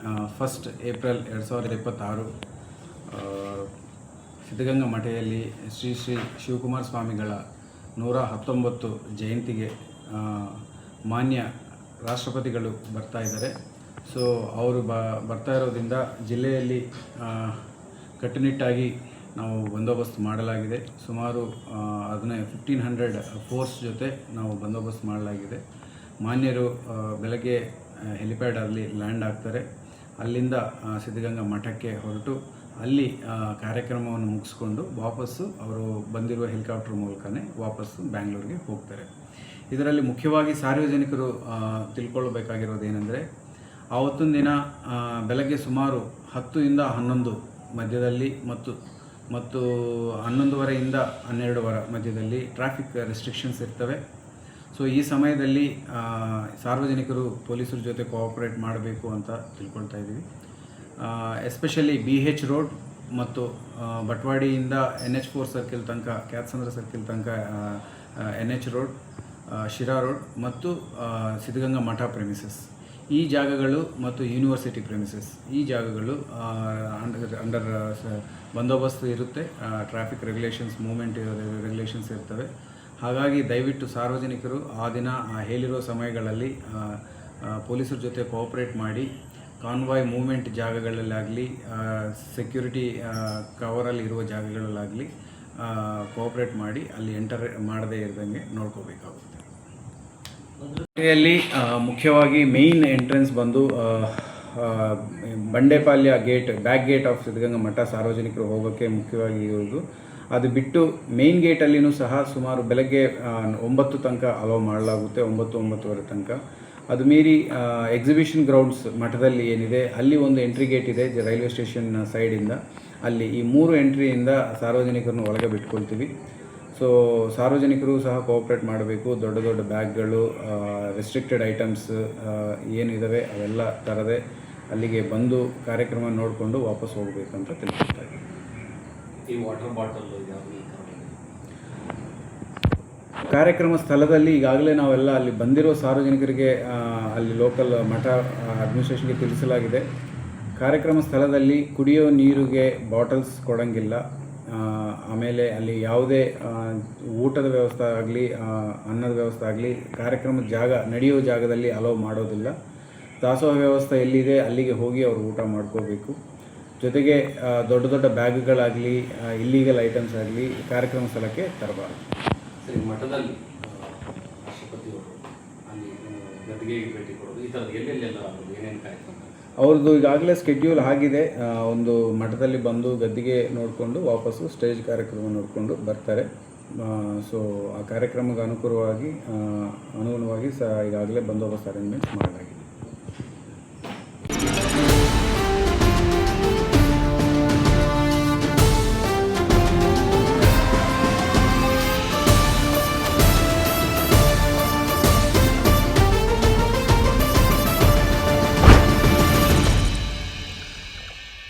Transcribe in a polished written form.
1 April 2026 Siddaganga ಮಠದಲ್ಲಿ ಶ್ರೀ ಶ್ರೀ ಶಿವಕುಮಾರ ಸ್ವಾಮಿಗಳ 119 ಜಯಂತಿಗೆ ಮಾನ್ಯ ರಾಷ್ಟ್ರಪತಿಗಳು ಬರ್ತಾ ಇದ್ದಾರೆ. ಸೊ ಅವರು ಬರ್ತಾ ಇರೋದ್ರಿಂದ ಜಿಲ್ಲೆಯಲ್ಲಿ ಕಟ್ಟುನಿಟ್ಟಾಗಿ ನಾವು ಬಂದೋಬಸ್ತ್ ಮಾಡಲಾಗಿದೆ. ಸುಮಾರು 1500 ಫೋರ್ಸ್ ಜೊತೆ ನಾವು ಬಂದೋಬಸ್ತ್ ಮಾಡಲಾಗಿದೆ. ಮಾನ್ಯರು ಬೆಳಗ್ಗೆ ಹೆಲಿಪ್ಯಾಡಲ್ಲಿ ಲ್ಯಾಂಡ್ ಆಗ್ತಾರೆ. ಅಲ್ಲಿಂದ ಸಿದ್ಧಗಂಗಾ ಮಠಕ್ಕೆ ಹೊರಟು ಅಲ್ಲಿ ಕಾರ್ಯಕ್ರಮವನ್ನು ಮುಗಿಸ್ಕೊಂಡು ವಾಪಸ್ಸು ಅವರು ಬಂದಿರುವ ಹೆಲಿಕಾಪ್ಟರ್ ಮೂಲಕನೇ ವಾಪಸ್ಸು ಬ್ಯಾಂಗ್ಳೂರಿಗೆ ಹೋಗ್ತಾರೆ. ಇದರಲ್ಲಿ ಮುಖ್ಯವಾಗಿ ಸಾರ್ವಜನಿಕರು ತಿಳ್ಕೊಳ್ಬೇಕಾಗಿರೋದು ಏನೆಂದರೆ, ಆವತ್ತಿನ ದಿನ ಬೆಳಗ್ಗೆ ಸುಮಾರು 10 ಇಂದ 11 ಮಧ್ಯದಲ್ಲಿ ಮತ್ತು 11:30 12 ಮಧ್ಯದಲ್ಲಿ ಟ್ರಾಫಿಕ್ ರೆಸ್ಟ್ರಿಕ್ಷನ್ಸ್ ಇರ್ತವೆ. ಸೊ ಈ ಸಮಯದಲ್ಲಿ ಸಾರ್ವಜನಿಕರು ಪೊಲೀಸರ ಜೊತೆ ಕೋಆಪರೇಟ್ ಮಾಡಬೇಕು ಅಂತ ತಿಳ್ಕೊಳ್ತಾ ಇದ್ದೀವಿ. ಎಸ್ಪೆಷಲಿ BH ರೋಡ್ ಮತ್ತು ಬಟ್ವಾಡಿಯಿಂದ NH4 ಸರ್ಕಿಲ್ ತನಕ, ಕ್ಯಾತ್ಸಂದ್ರ ಸರ್ಕಿಲ್ ತನಕ NH ರೋಡ್, ಶಿರಾ ರೋಡ್ ಮತ್ತು ಸಿದ್ಧಗಂಗಾ ಮಠ ಪ್ರೆಮಿಸಸ್, ಈ ಜಾಗಗಳು ಮತ್ತು ಯೂನಿವರ್ಸಿಟಿ ಪ್ರೆಮಿಸಸ್, ಈ ಜಾಗಗಳು ಅಂಡರ್ ಬಂದೋಬಸ್ತ್ ಇರುತ್ತೆ. ಟ್ರಾಫಿಕ್ ರೆಗ್ಯುಲೇಷನ್ಸ್, ಮೂವ್ಮೆಂಟ್ ರೆಗ್ಯುಲೇಷನ್ಸ್ ಇರ್ತವೆ. ಹಾಗಾಗಿ ದಯವಿಟ್ಟು ಸಾರ್ವಜನಿಕರು ಆ ದಿನ ಹೇಳಿರೋ ಸಮಯಗಳಲ್ಲಿ ಪೊಲೀಸರ ಜೊತೆ ಕೋಆಪರೇಟ್ ಮಾಡಿ ಕಾನ್ವಾಯ್ ಮೂವ್ಮೆಂಟ್ ಜಾಗಗಳಲ್ಲಾಗಲಿ, ಸೆಕ್ಯೂರಿಟಿ ಕವರಲ್ಲಿ ಇರುವ ಜಾಗಗಳಲ್ಲಾಗಲಿ ಕೋಆಪರೇಟ್ ಮಾಡಿ ಅಲ್ಲಿ ಎಂಟರ್ ಮಾಡದೇ ಇರದಂಗೆ ನೋಡ್ಕೋಬೇಕಾಗುತ್ತೆ. ಇಲ್ಲಿ ಮುಖ್ಯವಾಗಿ ಮೇಯ್ನ್ ಎಂಟ್ರೆನ್ಸ್ ಬಂದು Bandepalya gate, back gate of Siddaganga ಮಠ ಸಾರ್ವಜನಿಕರು ಹೋಗೋಕ್ಕೆ ಮುಖ್ಯವಾಗಿ ಇರೋದು. ಅದು ಬಿಟ್ಟು ಮೇನ್ ಗೇಟಲ್ಲಿನೂ ಸಹ ಸುಮಾರು ಬೆಳಗ್ಗೆ 9 ತನಕ ಅಲೋ ಮಾಡಲಾಗುತ್ತೆ, 9-9:30 ತನಕ. ಅದು ಮೀರಿ ಎಕ್ಸಿಬಿಷನ್ ಗ್ರೌಂಡ್ಸ್ ಮಠದಲ್ಲಿ ಏನಿದೆ ಅಲ್ಲಿ ಒಂದು ಎಂಟ್ರಿ ಗೇಟ್ ಇದೆ ರೈಲ್ವೆ ಸ್ಟೇಷನ್ ಸೈಡಿಂದ. ಅಲ್ಲಿ ಈ 3 ಎಂಟ್ರಿಯಿಂದ ಸಾರ್ವಜನಿಕರನ್ನು ಒಳಗೆ ಬಿಟ್ಕೊಳ್ತೀವಿ. ಸೊ ಸಾರ್ವಜನಿಕರು ಸಹ ಕೋಆಪ್ರೇಟ್ ಮಾಡಬೇಕು. ದೊಡ್ಡ ದೊಡ್ಡ ಬ್ಯಾಗ್ಗಳು, ರೆಸ್ಟ್ರಿಕ್ಟೆಡ್ ಐಟಮ್ಸ್ ಏನಿದ್ದಾವೆ ಅವೆಲ್ಲ ತರದೆ ಅಲ್ಲಿಗೆ ಬಂದು ಕಾರ್ಯಕ್ರಮ ನೋಡಿಕೊಂಡು ವಾಪಸ್ ಹೋಗಬೇಕಂತ ತಿಳ್ಕೊಳ್ತಾ ಇದ್ದೀವಿ. ಈ ವಾಟರ್ ಬಾಟಲ್ ಕಾರ್ಯಕ್ರಮ ಸ್ಥಳದಲ್ಲಿ ಈಗಾಗಲೇ ನಾವೆಲ್ಲ ಅಲ್ಲಿ ಬಂದಿರೋ ಸಾರ್ವಜನಿಕರಿಗೆ ಅಲ್ಲಿ ಲೋಕಲ್ ಮಠ ಅಡ್ಮಿನಿಸ್ಟ್ರೇಷನ್ಗೆ ತಿಳಿಸಲಾಗಿದೆ. ಕಾರ್ಯಕ್ರಮ ಸ್ಥಳದಲ್ಲಿ ಕುಡಿಯೋ ನೀರಿಗೆ ಬಾಟಲ್ಸ್ ಕೊಡೋಂಗಿಲ್ಲ. ಆಮೇಲೆ ಅಲ್ಲಿ ಯಾವುದೇ ಊಟದ ವ್ಯವಸ್ಥೆ ಆಗಲಿ, ಅನ್ನದ ವ್ಯವಸ್ಥೆ ಆಗಲಿ ಕಾರ್ಯಕ್ರಮದ ನಡೆಯೋ ಜಾಗದಲ್ಲಿ ಅಲೋ ಮಾಡೋದಿಲ್ಲ. ದಾಸೋಹ ವ್ಯವಸ್ಥೆ ಎಲ್ಲಿದೆ ಅಲ್ಲಿಗೆ ಹೋಗಿ ಅವರು ಊಟ ಮಾಡ್ಕೋಬೇಕು. ಜೊತೆಗೆ ದೊಡ್ಡ ದೊಡ್ಡ ಬ್ಯಾಗ್ಗಳಾಗಲಿ, ಇಲ್ಲೀಗಲ್ ಐಟಮ್ಸ್ ಆಗಲಿ ಕಾರ್ಯಕ್ರಮ ಸ್ಥಳಕ್ಕೆ ತರಬಾರದು. ಸರಿ, ಮಠದಲ್ಲಿ ರಾಷ್ಟ್ರಪತಿಯವರು ಅಲ್ಲಿ ಗದ್ದಿಗೆಗೆ ಭೇಟಿ ಕೊಡೋದು, ಈ ಥರದ್ದು ಎಲ್ಲೆಲ್ಲೆಲ್ಲ ಏನೇನು ಕಾರ್ಯಕ್ರಮ ಅವ್ರದ್ದು ಈಗಾಗಲೇ ಸ್ಕೆಡ್ಯೂಲ್ ಆಗಿದೆ. ಒಂದು ಮಠದಲ್ಲಿ ಬಂದು ಗದ್ದಿಗೆ ನೋಡಿಕೊಂಡು ವಾಪಸ್ಸು ಸ್ಟೇಜ್ ಕಾರ್ಯಕ್ರಮ ನೋಡಿಕೊಂಡು ಬರ್ತಾರೆ. ಸೊ ಆ ಕಾರ್ಯಕ್ರಮಕ್ಕೆ ಅನುಗುಣವಾಗಿ ಈಗಾಗಲೇ ಬಂದೋಬಸ್ತ್ ಅರೇಂಜ್ಮೆಂಟ್ಸ್ ಮಾಡಲಾಗಿದೆ.